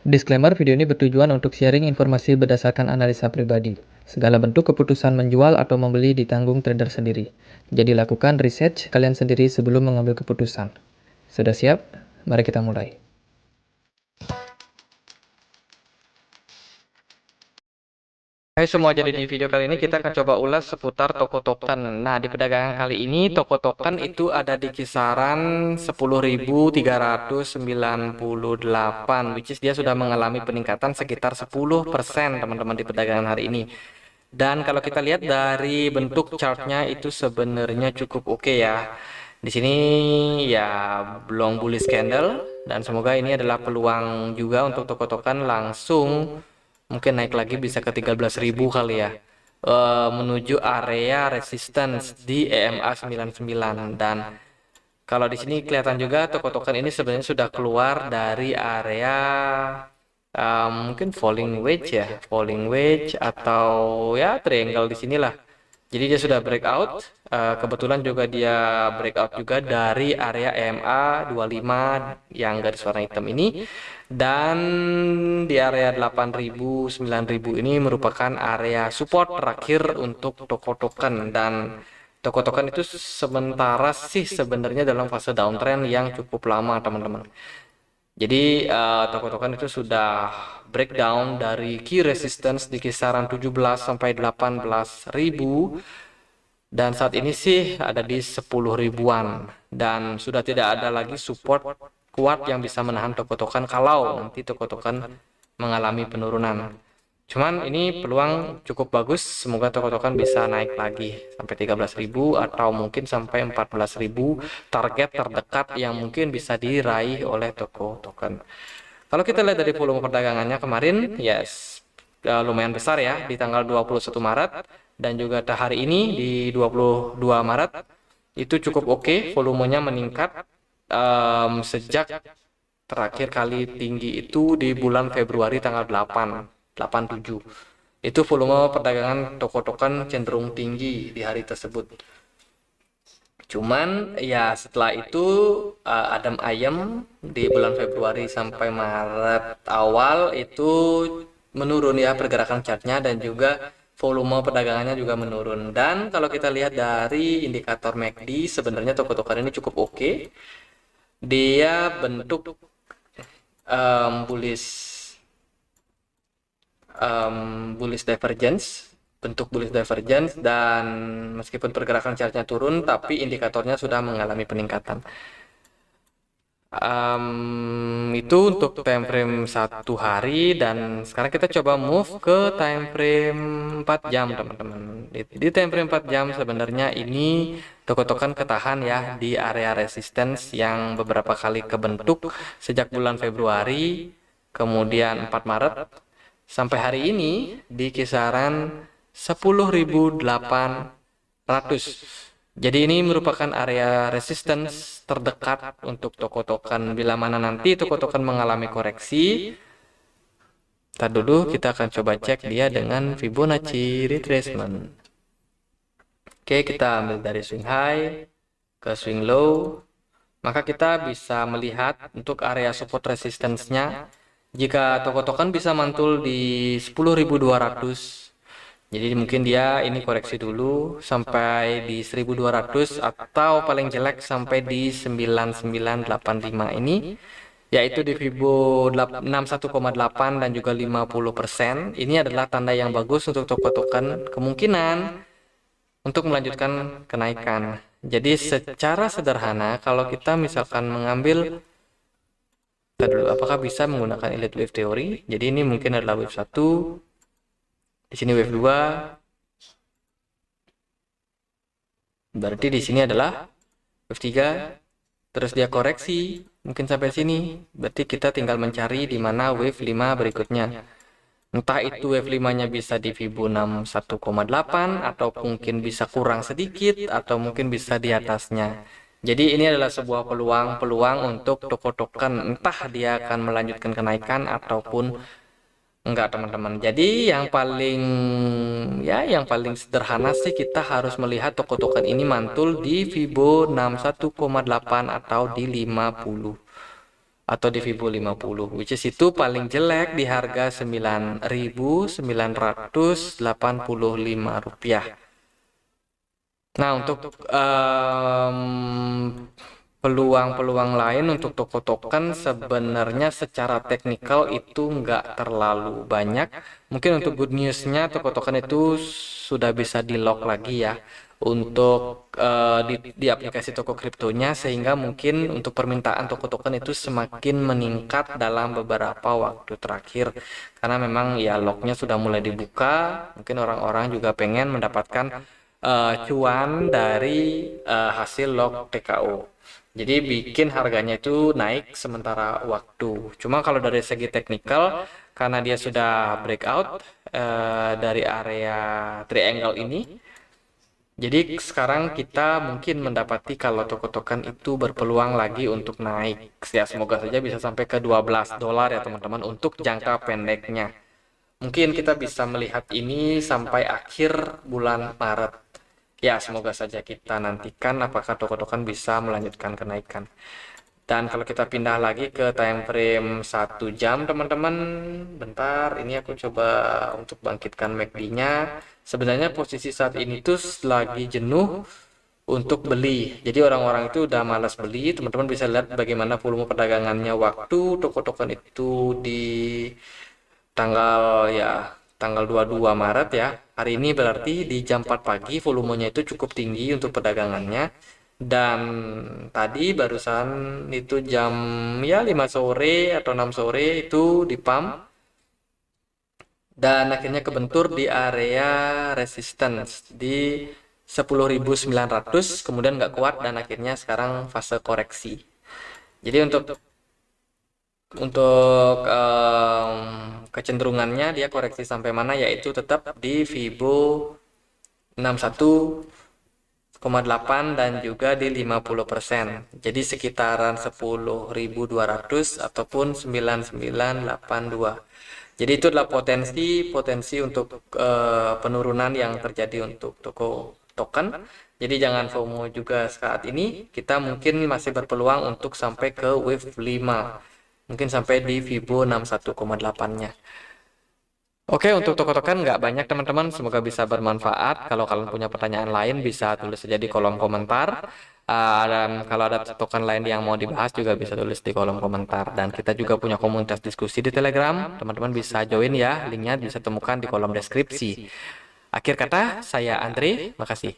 Disclaimer, video ini bertujuan untuk sharing informasi berdasarkan analisa pribadi. Segala bentuk keputusan menjual atau membeli ditanggung trader sendiri. Jadi lakukan research kalian sendiri sebelum mengambil keputusan. Sudah siap? Mari kita mulai. Hai semua, jadi di video kali ini kita akan coba ulas seputar toko token. Nah, di perdagangan kali ini toko token itu ada di kisaran 10.398, which is dia sudah mengalami peningkatan sekitar 10% teman-teman di perdagangan hari ini. Dan kalau kita lihat dari bentuk chartnya itu sebenarnya cukup oke ya. Di sini ya long bullish candle, dan semoga ini adalah peluang juga untuk toko token langsung mungkin naik lagi bisa ke 13.000 kali ya, menuju area resistance di EMA 99. Dan kalau di sini kelihatan juga toko token ini sebenarnya sudah keluar dari area mungkin falling wedge atau ya triangle di sinilah. Jadi dia sudah breakout. Kebetulan juga dia breakout juga dari area EMA 25 yang garis warna hitam ini. Dan di area 8.000, 9.000 ini merupakan area support terakhir untuk toko token. Dan toko token itu sementara sih sebenarnya dalam fase downtrend yang cukup lama teman-teman. Jadi toko token itu sudah breakdown dari key resistance di kisaran 17 sampai 18.000, dan saat ini sih ada di 10 ribuan, dan sudah tidak ada lagi support kuat yang bisa menahan toko token kalau nanti toko token mengalami penurunan. Cuman ini peluang cukup bagus, semoga toko token bisa naik lagi sampai 13.000 atau mungkin sampai 14.000, target terdekat yang mungkin bisa diraih oleh toko token. Kalau kita lihat dari volume perdagangannya kemarin, yes, lumayan besar ya di tanggal 21 Maret dan juga hari ini di 22 Maret itu cukup oke, volumenya meningkat sejak terakhir kali tinggi itu di bulan Februari tanggal 87. Itu volume perdagangan toko token cenderung tinggi di hari tersebut. Cuman ya setelah itu adem ayem di bulan Februari sampai Maret awal itu menurun ya pergerakan chartnya, dan juga volume perdagangannya juga menurun. Dan kalau kita lihat dari indikator MACD sebenarnya toko token ini cukup oke. Dia bentuk bullish divergence, dan meskipun pergerakan chartnya turun tapi indikatornya sudah mengalami peningkatan. Itu untuk time frame 1 hari, dan sekarang kita coba move ke time frame 4 jam teman-teman. Di time frame 4 jam sebenarnya ini toko token ketahan ya di area resistance yang beberapa kali kebentuk sejak bulan Februari, kemudian 4 Maret sampai hari ini di kisaran 10.800. Jadi ini merupakan area resistance terdekat untuk toko token. Bila mana nanti toko token mengalami koreksi, ntar dulu kita akan coba cek dia dengan Fibonacci retracement. Oke, kita ambil dari swing high ke swing low, maka kita bisa melihat untuk area support resistance-nya. Jika toko token bisa mantul di 10.200, jadi mungkin dia ini koreksi dulu sampai di 1.200 atau paling jelek sampai di 9985 ini, yaitu di Fibo 61,8 dan juga 50%. Ini adalah tanda yang bagus untuk toko token kemungkinan untuk melanjutkan kenaikan. Jadi secara sederhana kalau kita misalkan mengambil dulu, apakah bisa menggunakan elite wave theory? Jadi ini mungkin adalah wave 1. Di sini wave 2. Berarti di sini adalah wave 3. Terus dia koreksi mungkin sampai sini. Berarti kita tinggal mencari di mana wave 5 berikutnya. Entah itu wave 5-nya bisa di Fibo 61,8 atau mungkin bisa kurang sedikit atau mungkin bisa di atasnya. Jadi ini adalah sebuah peluang untuk toko token, entah dia akan melanjutkan kenaikan ataupun enggak teman-teman. Jadi yang paling sederhana sih kita harus melihat toko token ini mantul di Fibo 61,8 atau di 50. atau di Vibo 50, which is itu paling jelek di harga Rp9.985. Nah, untuk peluang-peluang lain untuk toko token sebenarnya secara teknikal itu nggak terlalu banyak. Mungkin untuk good news-nya toko token itu sudah bisa di lock lagi ya untuk di aplikasi toko kriptonya, sehingga mungkin untuk permintaan toko token itu semakin meningkat dalam beberapa waktu terakhir karena memang ya locknya sudah mulai dibuka. Mungkin orang-orang juga pengen mendapatkan cuan dari hasil lock TKO. Jadi bikin harganya itu naik sementara waktu. Cuma kalau dari segi teknikal, karena dia sudah breakout dari area triangle ini, jadi sekarang kita mungkin mendapati kalau toko token itu berpeluang lagi untuk naik. Ya semoga saja bisa sampai ke $12 ya teman-teman untuk jangka pendeknya. Mungkin kita bisa melihat ini sampai akhir bulan Maret. Ya, semoga saja kita nantikan apakah toko token bisa melanjutkan kenaikan. Dan kalau kita pindah lagi ke time frame 1 jam, teman-teman. Bentar, ini aku coba untuk bangkitkan MACD-nya. Sebenarnya posisi saat ini tuh lagi jenuh untuk beli. Jadi orang-orang itu udah malas beli. Teman-teman bisa lihat bagaimana volume perdagangannya waktu toko token itu di tanggal 22 Maret ya. Hari ini berarti di jam 4 pagi volumenya itu cukup tinggi untuk perdagangannya. Dan tadi barusan itu jam 5 sore atau 6 sore itu di pump dan akhirnya kebentur di area resistance di 10.900, kemudian nggak kuat dan akhirnya sekarang fase koreksi. Jadi untuk kecenderungannya dia koreksi sampai mana, yaitu tetap di Vibo 61,8 dan juga di 50%. Jadi sekitaran 10.200 ataupun 9982. Jadi itu adalah potensi untuk penurunan yang terjadi untuk toko token. Jadi jangan FOMO juga saat ini. Kita mungkin masih berpeluang untuk sampai ke wave 5. Mungkin sampai di Vibo 61,8-nya. Oke, untuk toko token nggak banyak teman-teman, semoga bisa bermanfaat. Kalau kalian punya pertanyaan lain bisa tulis saja di kolom komentar. Dan kalau ada token lain yang mau dibahas juga bisa tulis di kolom komentar. Dan kita juga punya komunitas diskusi di Telegram, teman-teman bisa join ya, linknya bisa temukan di kolom deskripsi. Akhir kata, saya Andre, makasih.